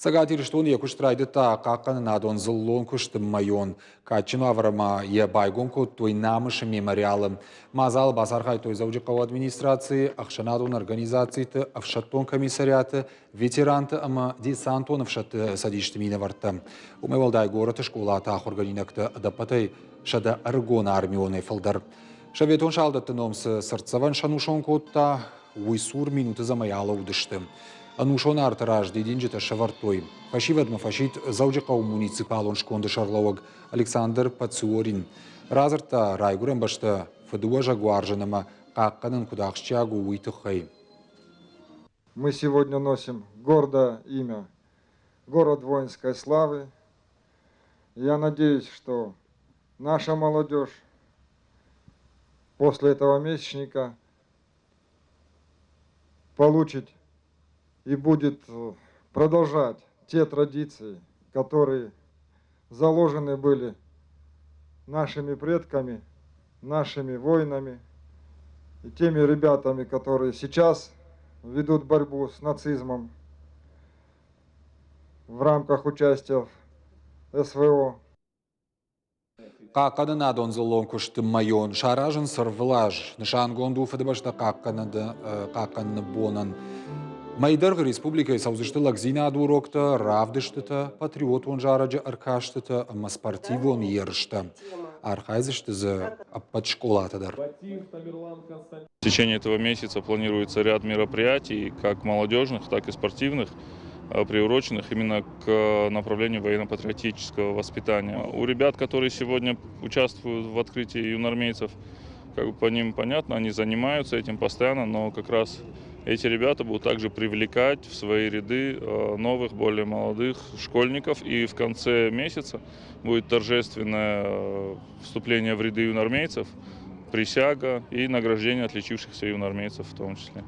Цагаатир штон якуштрайды та какан надон зллон куштым майон. Качину аврама е байгонку той намышы мемориалым. Мазал басархай той заужикау администрации, ахшанадон организацийты, авшаттон комиссариаты, ветеранты, ама десантон авшатты садиштимine варты. Умевалдай город школа тах органинакты адапатай шада аргон армионы фылдар. Шаветон шалдатты номсы сырцаван шанушон котта уйсур минуты замаяла удышты. Анушон артараж дединжита шавартой. Фашивадма фашит заужикау муниципалон шконды шарлауаг Александр Пациорин. Разарта райгурен башта фадуажа гуаржанама какканын кудахчагу уйтыхай. Мы сегодня носим гордое имя, город воинской славы. Я надеюсь, что наша молодежь после этого месячника получит и будет продолжать те традиции, которые заложены были нашими предками, нашими воинами и теми ребятами, которые сейчас ведут борьбу с нацизмом в рамках участия в СВО. Какканы надон зллон куштым майон. Шаражын сырвылаж. Нышан гонду фадыбашта какканы бонан. Майдарғы республика саузышты лакзина адурокта, равдыштыта, патриот он жараджа аркаштыта, ама спортивон ершта. Архайзышты за подшколатадар. В течение этого месяца планируется ряд мероприятий, как молодежных, так и спортивных, приуроченных именно к направлению военно-патриотического воспитания. У ребят, которые сегодня участвуют в открытии юноармейцев, как бы по ним понятно, они занимаются этим постоянно, но как раз эти ребята будут также привлекать в свои ряды новых, более молодых школьников. И в конце месяца будет торжественное вступление в ряды юноармейцев, присяга и награждение отличившихся юноармейцев в том числе.